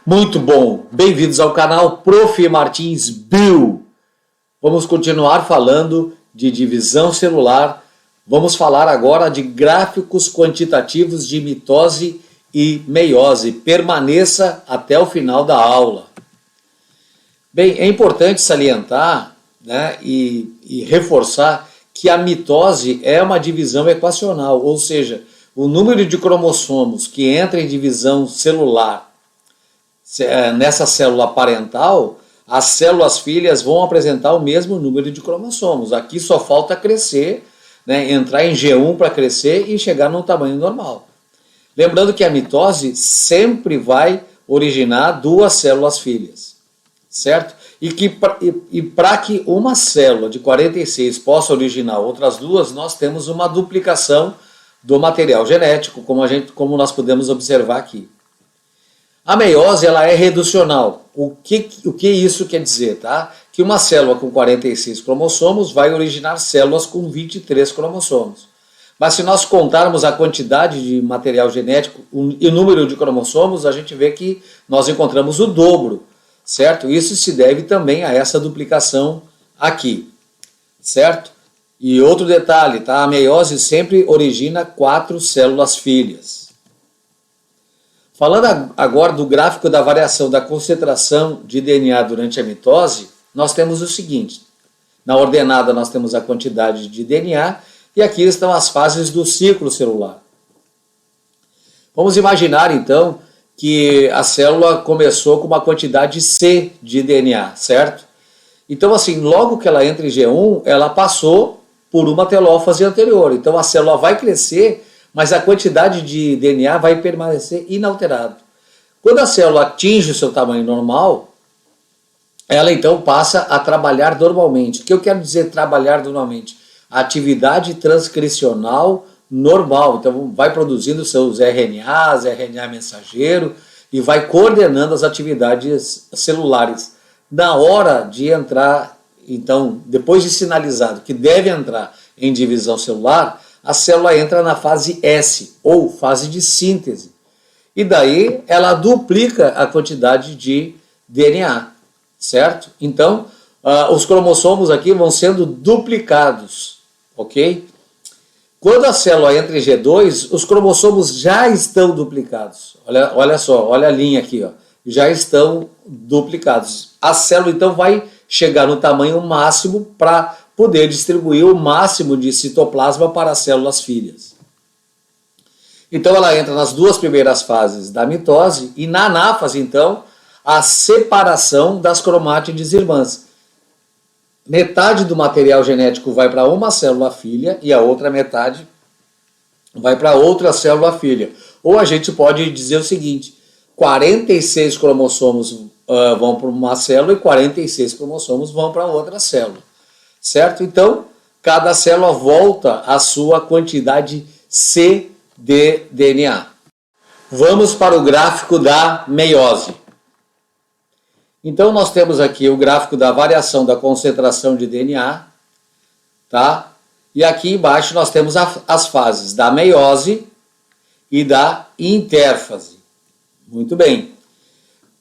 Muito bom, bem-vindos ao canal Prof. Martins Bio. Vamos continuar falando de divisão celular. Vamos falar agora de gráficos quantitativos de mitose e meiose. Permaneça até o final da aula. Bem, é importante salientar, e reforçar que a mitose é uma divisão equacional, ou seja, o número de cromossomos que entra em divisão celular nessa célula parental, as células filhas vão apresentar o mesmo número de cromossomos. Aqui só falta crescer, entrar em G1 para crescer e chegar num tamanho normal. Lembrando que a mitose sempre vai originar duas células filhas, certo? E para que uma célula de 46 possa originar outras duas, nós temos uma duplicação do material genético, como nós podemos observar aqui. A meiose ela é reducional. O que isso quer dizer? Tá? Que uma célula com 46 cromossomos vai originar células com 23 cromossomos. Mas se nós contarmos a quantidade de material genético e o número de cromossomos, a gente vê que nós encontramos o dobro, certo? Isso se deve também a essa duplicação aqui, certo? E outro detalhe, tá? A meiose sempre origina 4 células filhas. Falando agora do gráfico da variação da concentração de DNA durante a mitose, nós temos o seguinte. Na ordenada nós temos a quantidade de DNA e aqui estão as fases do ciclo celular. Vamos imaginar então que a célula começou com uma quantidade C de DNA, certo? Então assim, logo que ela entra em G1, ela passou por uma telófase anterior. Então a célula vai crescer, mas a quantidade de DNA vai permanecer inalterada. Quando a célula atinge o seu tamanho normal, ela então passa a trabalhar normalmente. O que eu quero dizer trabalhar normalmente? A atividade transcricional normal. Então vai produzindo seus RNAs, RNA mensageiro, e vai coordenando as atividades celulares. Na hora de entrar, então, depois de sinalizado que deve entrar em divisão celular, a célula entra na fase S, ou fase de síntese. E daí ela duplica a quantidade de DNA, certo? Então, os cromossomos aqui vão sendo duplicados, ok? Quando a célula entra em G2, os cromossomos já estão duplicados. Olha só, olha a linha aqui, ó. Já estão duplicados. A célula então vai chegar no tamanho máximo para poder distribuir o máximo de citoplasma para as células filhas. Então ela entra nas duas primeiras fases da mitose e na anáfase, então, a separação das cromátides irmãs. Metade do material genético vai para uma célula filha e a outra metade vai para outra célula filha. Ou a gente pode dizer o seguinte, 46 cromossomos vão para uma célula e 46 cromossomos vão para outra célula. Certo? Então, cada célula volta à sua quantidade C de DNA. Vamos para o gráfico da meiose. Então, nós temos aqui o gráfico da variação da concentração de DNA, tá? E aqui embaixo nós temos as fases da meiose e da intérfase. Muito bem.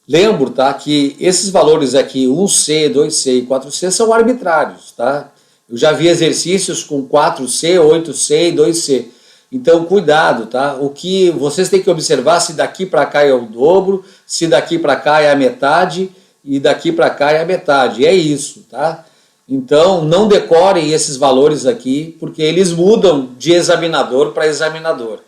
Lembro, tá, que esses valores aqui, 1C, 2C e 4C, são arbitrários, tá? Eu já vi exercícios com 4C, 8C e 2C. Então, cuidado, tá? O que vocês têm que observar se daqui para cá é o dobro, se daqui para cá é a metade e daqui para cá é a metade. É isso, tá? Então, não decorem esses valores aqui, porque eles mudam de examinador para examinador.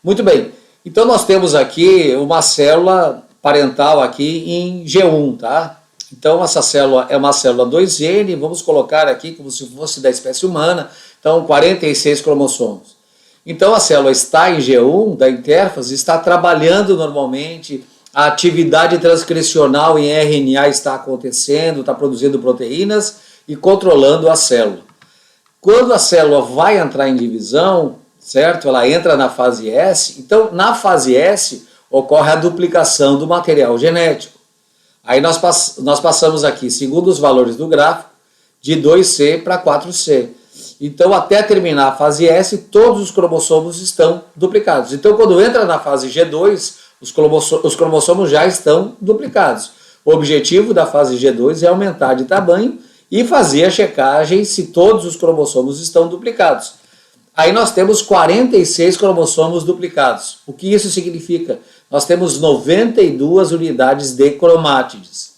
Muito bem. Então, nós temos aqui uma célula parental aqui em G1, tá? Então essa célula é uma célula 2N, vamos colocar aqui como se fosse da espécie humana, então 46 cromossomos. Então a célula está em G1, da intérfase, está trabalhando normalmente, a atividade transcricional em RNA está acontecendo, está produzindo proteínas e controlando a célula. Quando a célula vai entrar em divisão, certo? Ela entra na fase S, então na fase S ocorre a duplicação do material genético. Aí nós passamos aqui, segundo os valores do gráfico, de 2C para 4C. Então, até terminar a fase S, todos os cromossomos estão duplicados. Então, quando entra na fase G2, Os cromossomos já estão duplicados. O objetivo da fase G2 é aumentar de tamanho e fazer a checagem se todos os cromossomos estão duplicados. Aí nós temos 46 cromossomos duplicados. O que isso significa? Nós temos 92 unidades de cromátides.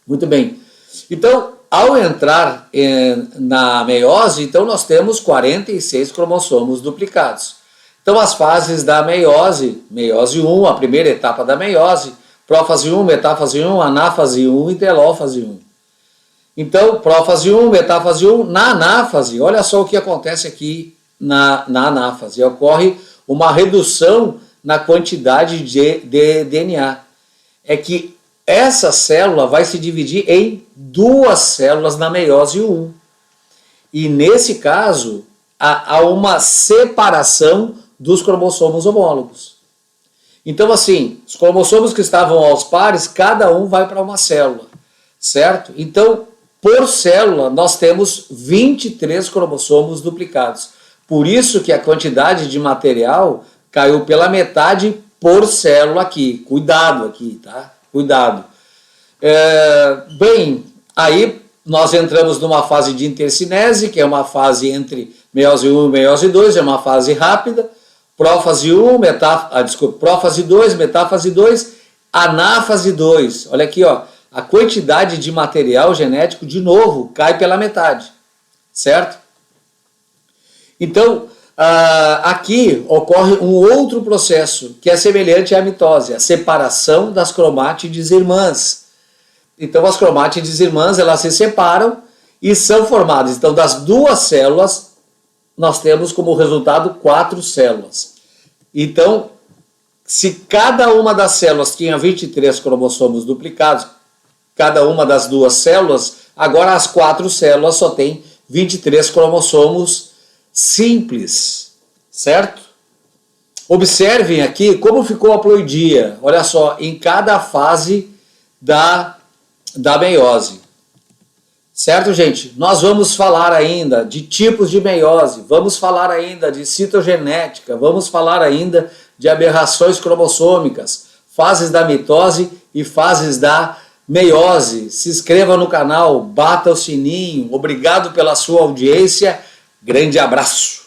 Muito bem. Então, ao entrar na meiose, então nós temos 46 cromossomos duplicados. Então, as fases da meiose, meiose 1, a primeira etapa da meiose, prófase 1, metáfase 1, anáfase 1 e telófase 1. Então, prófase 1, metáfase 1, na anáfase, olha só o que acontece aqui na anáfase. Ocorre uma redução na quantidade de DNA. É que essa célula vai se dividir em duas células na meiose 1. E nesse caso, há uma separação dos cromossomos homólogos. Então, assim, os cromossomos que estavam aos pares, cada um vai para uma célula, certo? Então, por célula, nós temos 23 cromossomos duplicados. Por isso que a quantidade de material caiu pela metade por célula aqui. Cuidado aqui, tá? Cuidado. Bem, aí nós entramos numa fase de intercinese, que é uma fase entre meiose 1 e meiose 2, é uma fase rápida. Prófase 1, prófase 2, metáfase 2, anáfase 2. Olha aqui, ó, a quantidade de material genético, de novo, cai pela metade, certo? Então, aqui ocorre um outro processo que é semelhante à mitose, a separação das cromátides irmãs. Então, as cromátides irmãs, elas se separam e são formadas. Então, das duas células, nós temos como resultado 4 células. Então, se cada uma das células tinha 23 cromossomos duplicados, cada uma das duas células, agora as 4 células só têm 23 cromossomos simples, certo? Observem aqui como ficou a ploidia. Olha só, em cada fase da meiose. Certo, gente? Nós vamos falar ainda de tipos de meiose, vamos falar ainda de citogenética, vamos falar ainda de aberrações cromossômicas, fases da mitose e fases da meiose. Se inscreva no canal, bata o sininho. Obrigado pela sua audiência. Grande abraço.